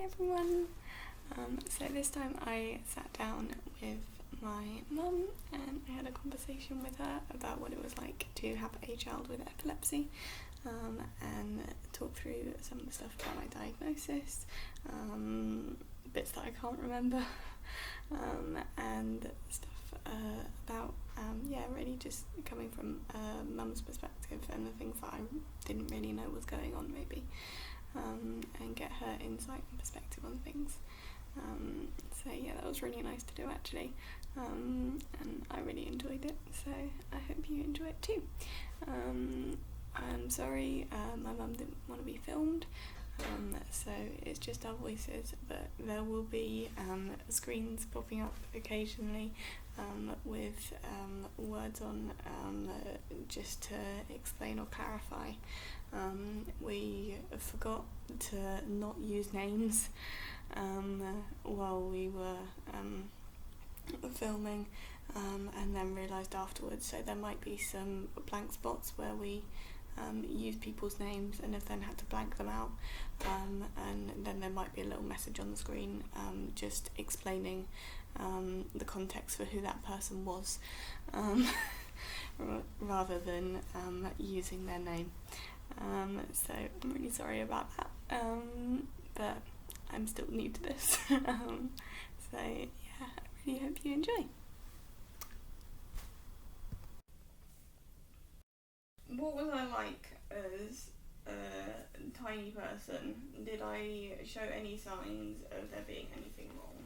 everyone. So this time I sat down with my mum and I had a conversation with her about what it was like to have a child with epilepsy, and talk through some of the stuff about my diagnosis, bits that I can't remember, and stuff about really just coming from mum's perspective and the things that I didn't really know was going on maybe, and get her insight and perspective on things. So yeah, that was really nice to do actually, and I really enjoyed it, so I hope you enjoy it too. I'm sorry, my mum didn't want to be filmed, so it's just our voices, but there will be screens popping up occasionally with words on, just to explain or clarify. We forgot to not use names while we were filming, and then realised afterwards, so there might be some blank spots where we use people's names and have then had to blank them out, and then there might be a little message on the screen just explaining the context for who that person was, rather than using their name. So I'm really sorry about that, but I'm still new to this. So yeah, I really hope you enjoy. What was I like as a tiny person? Did I show any signs of there being anything wrong?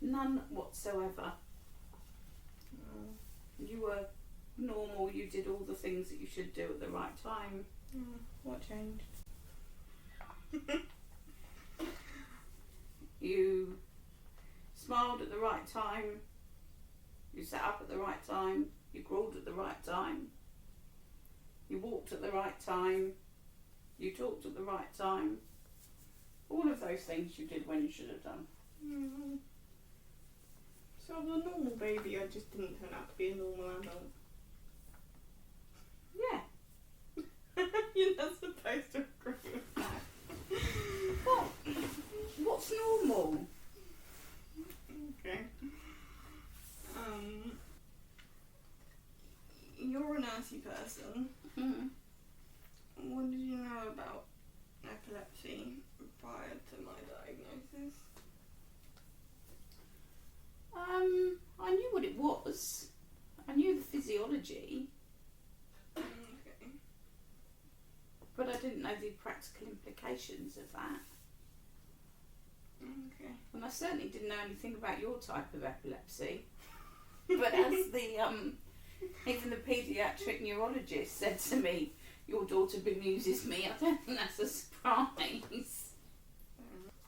None whatsoever. No. You were normal, you did all the things that you should do at the right time. What changed? You smiled at the right time, you sat up at the right time, you crawled at the right time, you walked at the right time, you talked at the right time. All of those things you did when you should have done. So I was a normal baby, I just didn't turn out to be a normal adult. Yeah. You're not supposed to agree with that. What? What's normal? Okay. You're a nursey person. Mm. What did you know about epilepsy prior to my diagnosis? I knew what it was. I knew the physiology, Okay. but I didn't know the practical implications of that. Okay. And I certainly didn't know anything about your type of epilepsy. But as even the paediatric neurologist said to me, your daughter bemuses me, I don't think that's a surprise.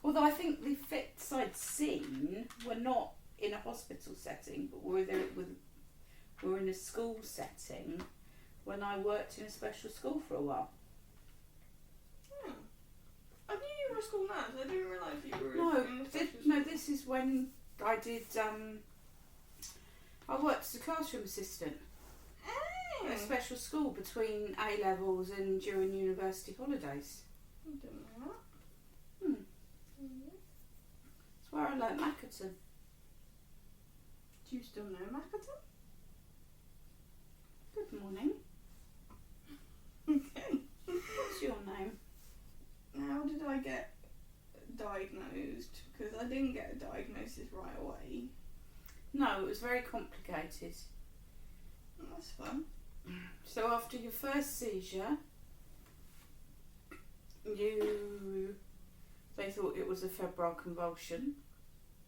Although I think the effects I'd seen were not in a hospital setting, but were in a school setting when I worked in a special school for a while. Oh. I knew you were a school nurse, I didn't realise you were in a special No, this is when I did, I worked as a classroom assistant at a special school between A-levels and during university holidays. I didn't know that. That's where I learnt Mackerton. Do you still know Mackerton? Good morning. Okay. What's your name? How did I get diagnosed? Because I didn't get a diagnosis right away. No, it was very complicated. That's fun. So after your first seizure, they thought it was a febrile convulsion,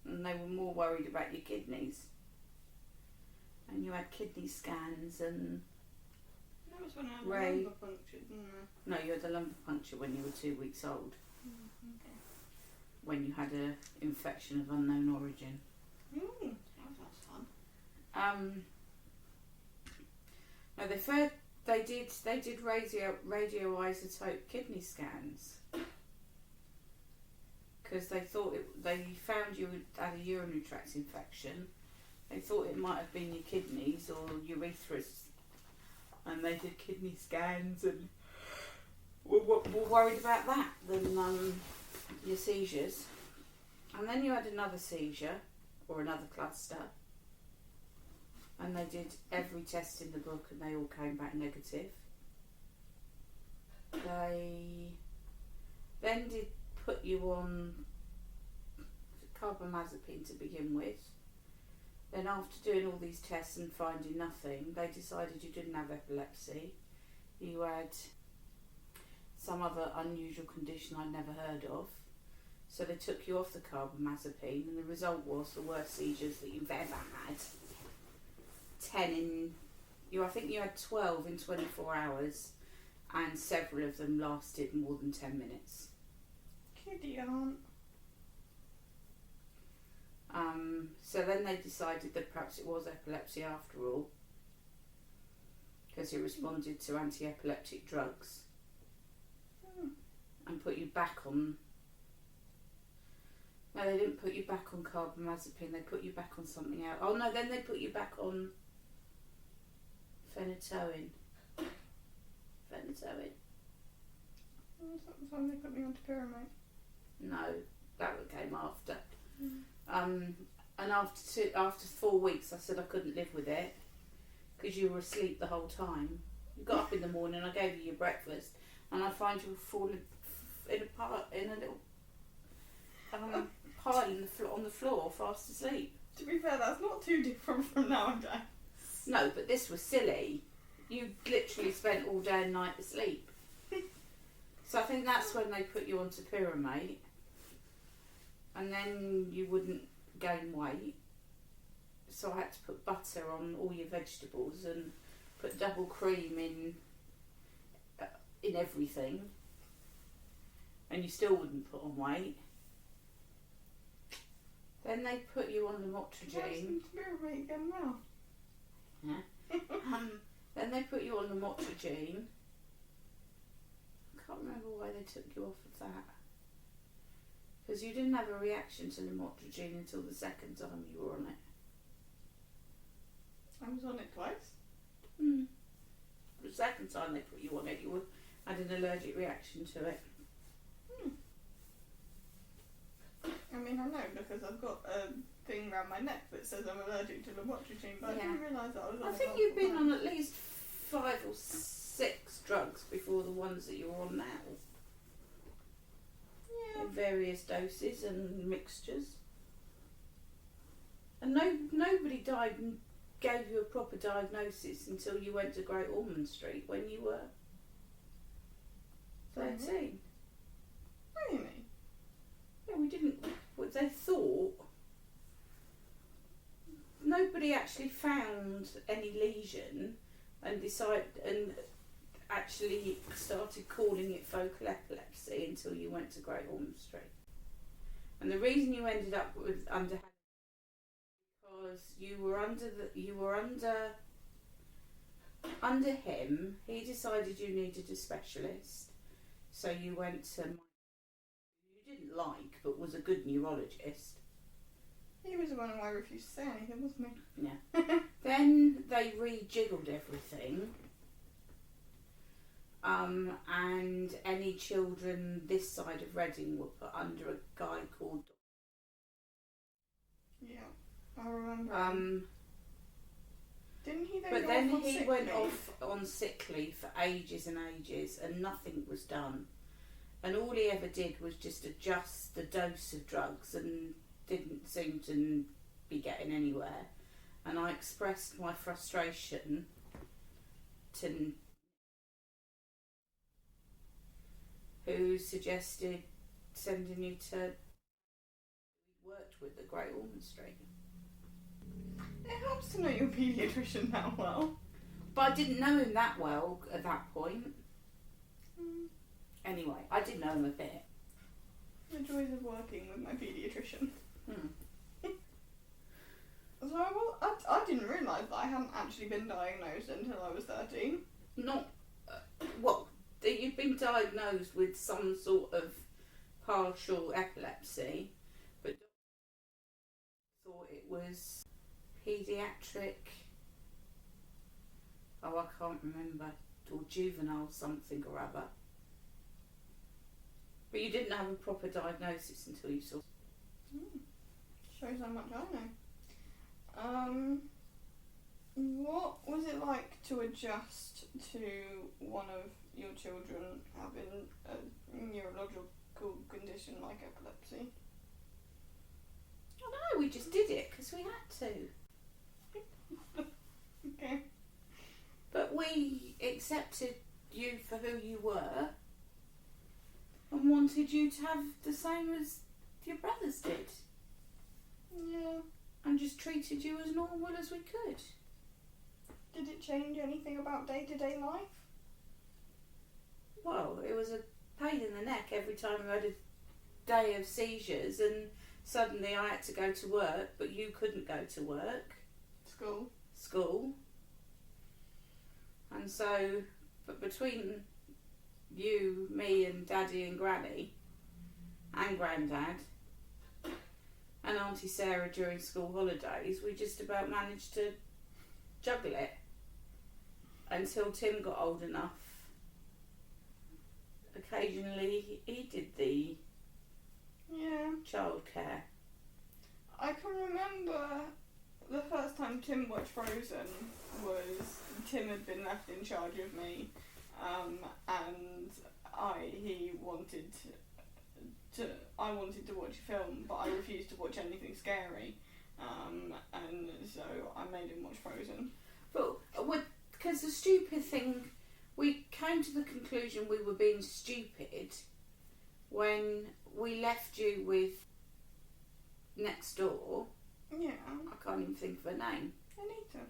and they were more worried about your kidneys. And you had kidney scans, and That was when I had Ray. lumbar puncture, didn't I? no, you had a lumbar puncture when you were 2 weeks old, Okay. when you had an infection of unknown origin. That sounds fun. No, they did radioisotope kidney scans because they thought they found you had a urinary tract infection. They thought it might have been your kidneys or urethras, and they did kidney scans and were worried about that than your seizures. And then you had another seizure or another cluster, and they did every test in the book and they all came back negative. They then did put you on carbamazepine to begin with. Then after doing all these tests and finding nothing, they decided you didn't have epilepsy. You had some other unusual condition I'd never heard of. So they took you off the carbamazepine, and the result was the worst seizures that you've ever had. 10 in, I think you had 12 in 24 hours, and several of them lasted more than 10 minutes. Kiddie aunt. So then they decided that perhaps it was epilepsy after all, because you responded to anti-epileptic drugs, and put you back on. No, they didn't put you back on carbamazepine, they put you back on something else. Oh no, then they put you back on phenytoin. Phenytoin. Was that the time they put me on pyramide? No, that one came after. And after 4 weeks I said I couldn't live with it because you were asleep the whole time. You got up in the morning, I gave you your breakfast, and I find you were falling in a little pile on the floor, fast asleep. To be fair, that's not too different from nowadays. No, but this was silly. You literally spent all day and night asleep. So I think that's when they put you onto pyramate, and then you wouldn't gain weight. So I had to put butter on all your vegetables and put double cream in everything, and you still wouldn't put on weight. Then they put you on lamotrigine. Pyramate again now. Yeah. Then they put you on lamotrigine. I can't remember why they took you off of that. Because you didn't have a reaction to lamotrigine until the second time you were on it. I was on it twice. The second time they put you on it, you had an allergic reaction to it. I mean, I know because I've got a thing around my neck that says I'm allergic to lamotrigine, but I didn't realise that I was on it. I think you've been on at least 5 or 6 drugs before the ones that you're on now. Yeah. In various doses and mixtures. And nobody gave you a proper diagnosis until you went to Great Ormond Street when you were 13. Really? Yeah, we didn't. What they thought. Nobody actually found any lesion and actually started calling it focal epilepsy until you went to Great Ormond Street. And the reason you ended up with because you were under him. He decided you needed a specialist, so you went to you didn't like, but was a good neurologist. He was the one who I refused to say anything, wasn't he? Yeah. Then they rejiggled everything. And any children this side of Reading were put under a guy called. Yeah, I remember. Didn't he then? But go then off on he sick went leave? off on sick leave for ages and ages, and nothing was done. And all he ever did was just adjust the dose of drugs, and didn't seem to be getting anywhere. And I expressed my frustration to who suggested sending you to worked with at Great Ormond Street. It helps to know your paediatrician that well. But I didn't know him that well at that point. Anyway, I did know him a bit. The joys of working with my paediatrician. So I didn't realise that I hadn't actually been diagnosed until I was 13. That you've been diagnosed with some sort of partial epilepsy, but thought it was paediatric. Oh, I can't remember, or juvenile something or other. But you didn't have a proper diagnosis until you saw. Shows how much I know. What was it like to adjust to one of your children having a neurological condition like epilepsy? I don't know, we just did it because we had to. Okay. But we accepted you for who you were and wanted you to have the same as your brothers did. Yeah. And just treated you as normal as we could. Did it change anything about day-to-day life? Well, it was a pain in the neck every time we had a day of seizures and suddenly I had to go to work, but you couldn't go to work. School. And so, but between you, me and Daddy and Granny and Grandad and Auntie Sarah during school holidays, we just about managed to juggle it until Tim got old enough. Occasionally he did the childcare. I can remember the first time Tim watched Frozen was Tim had been left in charge of me, and I wanted to watch a film, but I refused to watch anything scary, and so I made him watch Frozen. But because the stupid thing, we came to the conclusion we were being stupid when we left you with next door. Yeah. I can't even think of her name.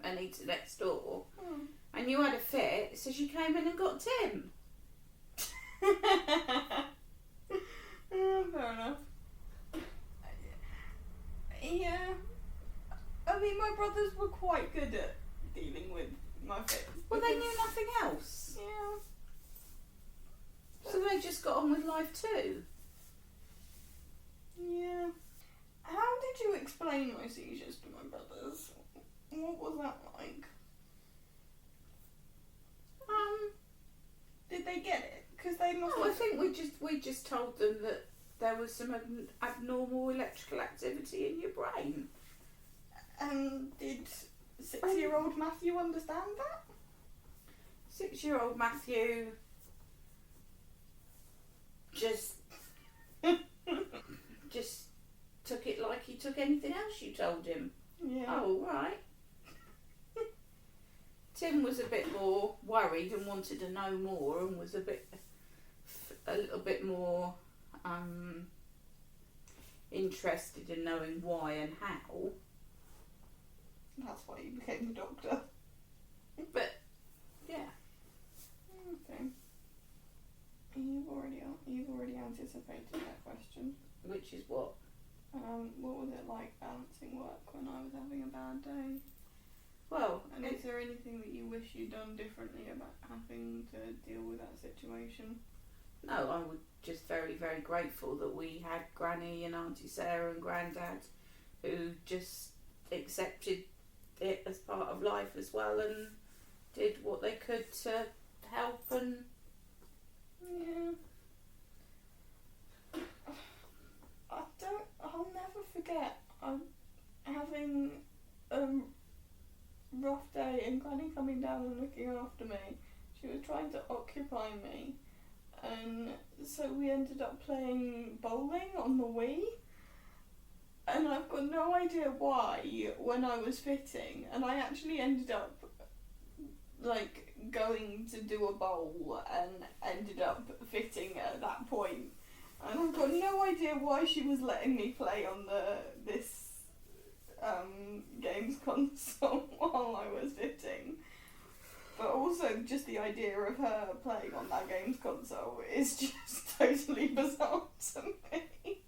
Anita next door. Hmm. And you had a fit, so she came in and got Tim. Fair enough. Yeah. I mean, my brothers were quite good at dealing with my fits. Well, they knew nothing else. Yeah. So they just got on with life too. Yeah. How did you explain my seizures to my brothers? What was that like? Did they get it? Because they must. I think we just told them that there was some abnormal electrical activity in your brain. And did 6-year-old Matthew understand that? 6-year-old Matthew just took it like he took anything else you told him. Yeah. Oh, right. Tim was a bit more worried and wanted to know more and was a little bit more interested in knowing why and how. That's why you became the doctor. But yeah. Okay. You've already anticipated that question. Which is what? What was it like balancing work when I was having a bad day? Well, and is there anything that you wish you'd done differently about having to deal with that situation? No, I was just very, very grateful that we had Granny and Auntie Sarah and Grandad who just accepted it as part of life as well and did what they could to help and... Yeah. I'll never forget having a rough day and Granny coming down and looking after me. She was trying to occupy me, and so we ended up playing bowling on the Wii, and I've got no idea why when I was fitting, and I actually ended up like going to do a bowl and ended up fitting at that point. And I've got no idea why she was letting me play on this games console while I was fitting. But also just the idea of her playing on that games console is just totally bizarre to me.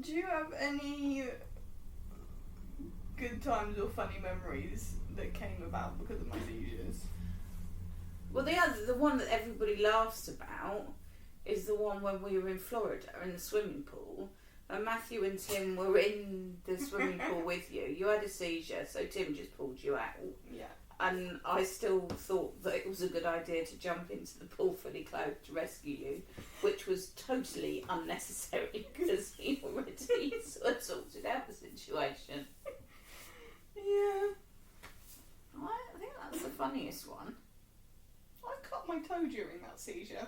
Do you have any good times or funny memories that came about because of my seizures? Well, the one that everybody laughs about is the one when we were in Florida in the swimming pool and Matthew and Tim were in the swimming pool with you. You had a seizure, so Tim just pulled you out. Yeah. and I still thought that it was a good idea to jump into the pool fully clothed to rescue you, which was totally unnecessary because he already sort of sorted out the situation. Yeah. I think that's the funniest one. I cut my toe during that seizure.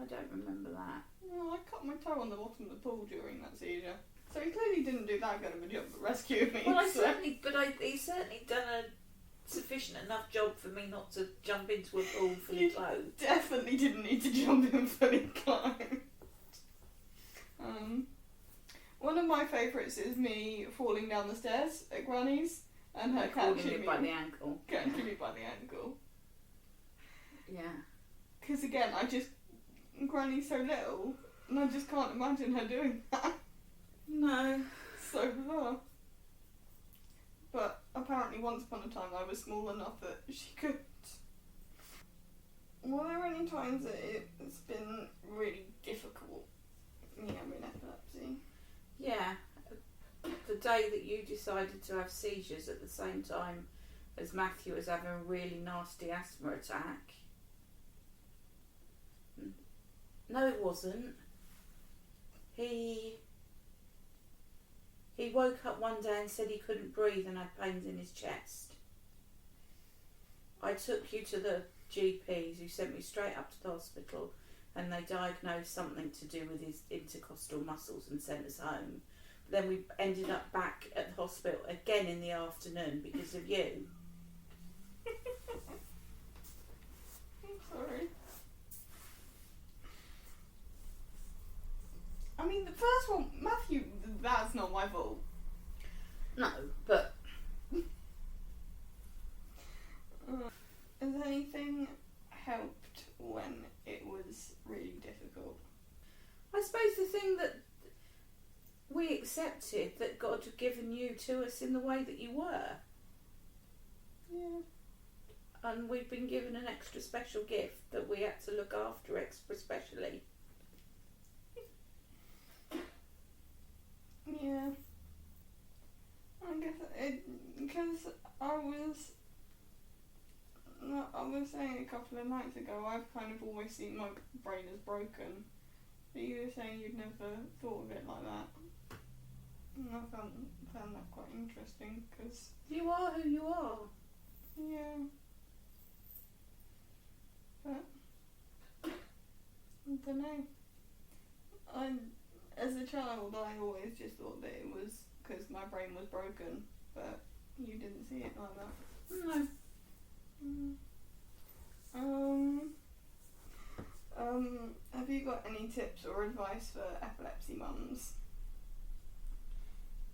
I don't remember that. No, I cut my toe on the bottom of the pool during that seizure. So he clearly didn't do that good of a job at rescuing me. Well, so. he's certainly done a sufficient enough job for me not to jump into a pool fully clothed. Definitely didn't need to jump in fully clothed. One of my favourites is me falling down the stairs at Granny's and her catching me by the ankle. Catching me by the ankle. Yeah. Because again, Granny's so little, and I just can't imagine her doing that. No. So bizarre. But apparently once upon a time I was small enough that she could. Were there any times that it's been really difficult having epilepsy? Yeah. The day that you decided to have seizures at the same time as Matthew was having a really nasty asthma attack. No, it wasn't. He woke up one day and said he couldn't breathe and had pains in his chest. I took you to the GPs who sent me straight up to the hospital, and they diagnosed something to do with his intercostal muscles and sent us home. But then we ended up back at the hospital again in the afternoon because of you. I'm sorry. I mean, the first one, Matthew, that's not my fault. No, but... Has anything helped when it was really difficult? I suppose the thing that we accepted that God had given you to us in the way that you were. Yeah. And we've been given an extra special gift that we had to look after extra specially. Yeah. I guess because I was saying a couple of nights ago, I've kind of always seen my brain as broken. But you were saying you'd never thought of it like that. And I found that quite interesting, because... You are who you are. Yeah. But... I don't know. As a child, I always just thought that it was because my brain was broken, but you didn't see it like that. No. Have you got any tips or advice for epilepsy mums?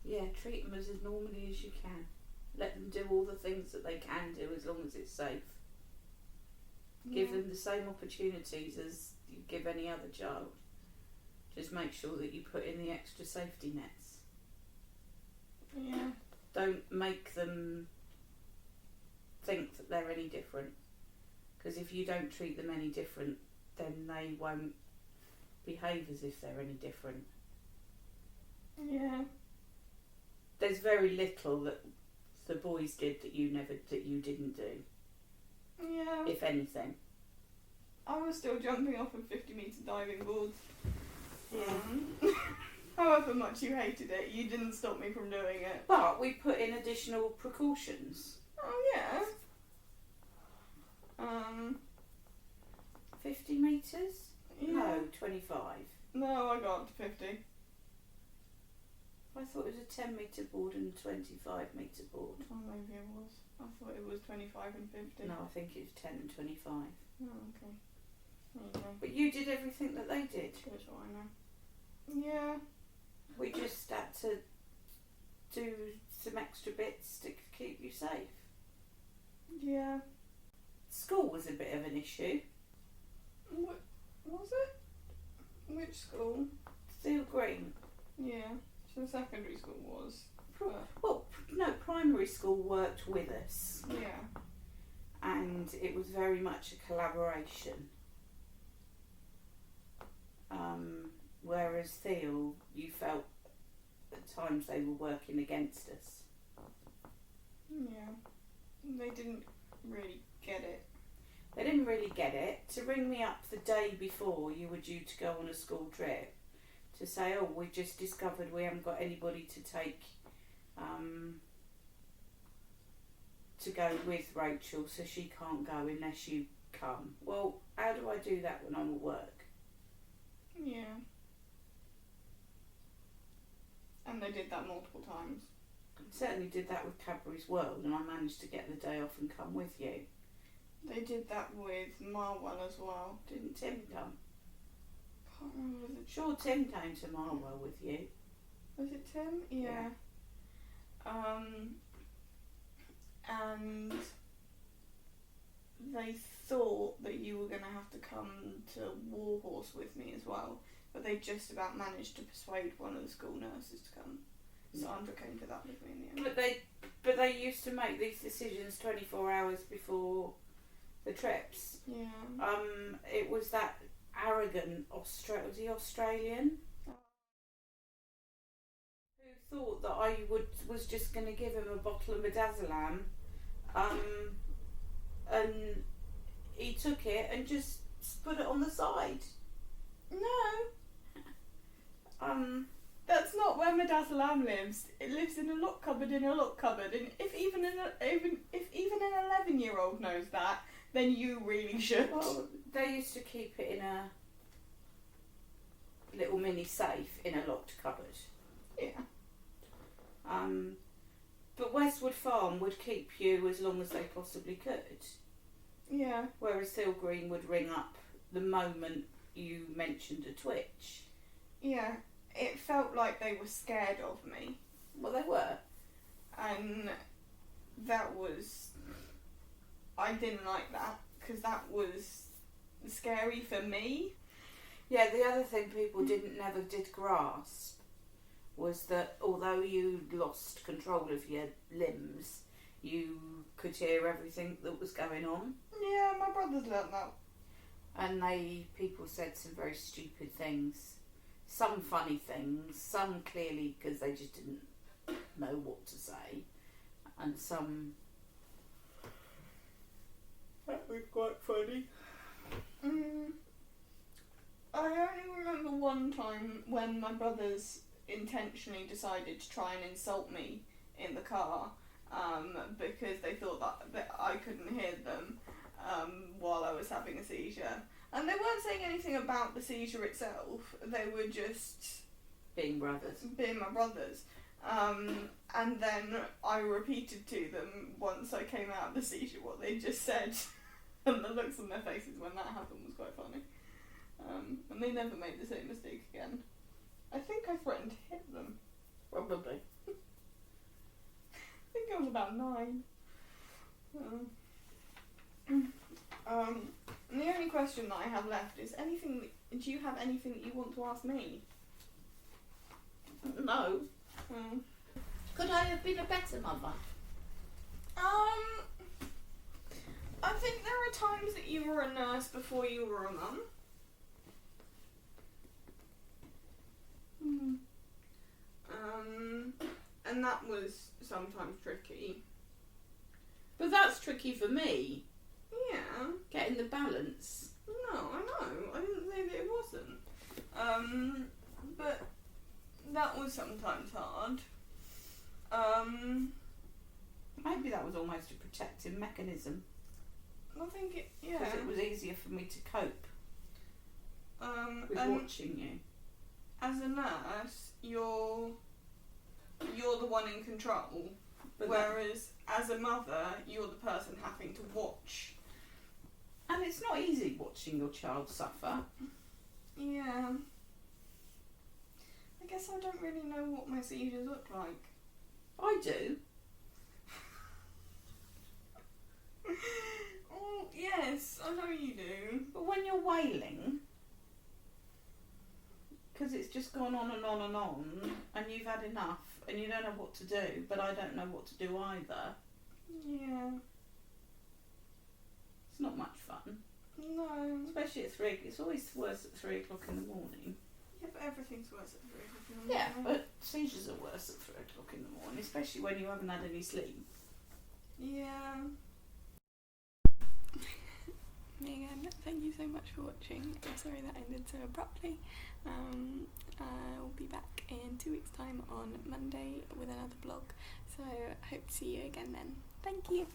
Yeah, treat them as normally as you can. Let them do all the things that they can do as long as it's safe. Give them the same opportunities as you give any other child. Just make sure that you put in the extra safety nets. Yeah. Don't make them think that they're any different. Because if you don't treat them any different, then they won't behave as if they're any different. Yeah. There's very little that the boys did that you didn't do. Yeah. If anything. I was still jumping off of 50-metre diving boards. However much you hated it, you didn't stop me from doing it. But we put in additional precautions. Oh yeah. 50 metres? Yeah. No, 25. No, I got up to 50. I thought it was a 10 metre board and a 25 metre board. Oh, maybe it was. I thought it was 25 and 50. No, I think it was 10 and 25. Oh, okay. There you go. But you did everything that they did. That's what I know. Yeah. We just had to do some extra bits to keep you safe. Yeah. School was a bit of an issue. What was it? Which school? Steel Green. Yeah. So secondary school was. Well, no, primary school worked with us. Yeah. And it was very much a collaboration. Whereas Theo, you felt at times they were working against us. Yeah. They didn't really get it. They didn't really get it. To ring me up the day before you were due to go on a school trip to say, oh, we've just discovered we haven't got anybody to take to go with Rachel, so she can't go unless you come. Well, how do I do that when I'm at work? Yeah. And they did that multiple times. Certainly did that with Cadbury's World, and I managed to get the day off and come with you. They did that with Marwell as well. Didn't Tim come? Can't remember the... Sure, Tim came to Marwell with you. Was it Tim? Yeah. And they thought that you were going to have to come to Warhorse with me as well, but they just about managed to persuade one of the school nurses to come. Sandra came to that with me in the end. But they used to make these decisions 24 hours before the trips. Yeah. It was that arrogant was he Australian? Who thought that I was just going to give him a bottle of midazolam, and he took it and just put it on the side. No. That's not where midazolam lives. It lives in a lock cupboard in a lock cupboard, and if even an 11-year-old knows that, then you really should. Well, they used to keep it in a little mini safe in a locked cupboard. Yeah. But Westwood Farm would keep you as long as they possibly could. Yeah. Whereas Hill Green would ring up the moment you mentioned a twitch. Yeah. It felt like they were scared of me. Well, they were. And that was... I didn't like that, because that was scary for me. Yeah, the other thing people never did grasp was that although you lost control of your limbs, you could hear everything that was going on. Yeah, my brothers learnt that. And people said some very stupid things. Some funny things, some clearly because they just didn't know what to say, and some... That was quite funny. I only remember one time when my brothers intentionally decided to try and insult me in the car, because they thought that I couldn't hear them while I was having a seizure. And they weren't saying anything about the seizure itself, they were just... Being brothers. Being my brothers. And then I repeated to them once I came out of the seizure what they just said. And the looks on their faces when that happened was quite funny. And they never made the same mistake again. I think I threatened to hit them. Probably. I think I was about 9. And the only question that I have left is do you have anything that you want to ask me? No. Could I have been a better mother? I think there are times that you were a nurse before you were a mum. And that was sometimes tricky. But that's tricky for me. Yeah. Getting the balance. No, I know. I didn't say that it wasn't. But that was sometimes hard. Maybe that was almost a protective mechanism. I think it, yeah. Because it was easier for me to cope with watching you. As a nurse, you're the one in control. But whereas as a mother, you're the person having to watch. And it's not easy watching your child suffer. Yeah. I guess I don't really know what my seizures look like. I do. Oh, yes, I know you do. But when you're wailing, because it's just gone on and on and on, and you've had enough, and you don't know what to do, but I don't know what to do either. Yeah. It's not much fun. No. Especially at 3, it's always worse at 3 o'clock in the morning. Yeah, but everything's worse at 3 o'clock in the morning. Yeah, but seizures are worse at 3 o'clock in the morning, especially when you haven't had any sleep. Yeah. Megan, thank you so much for watching. I'm sorry that ended so abruptly. I'll be back in 2 weeks' time on Monday with another vlog, so hope to see you again then. Thank you.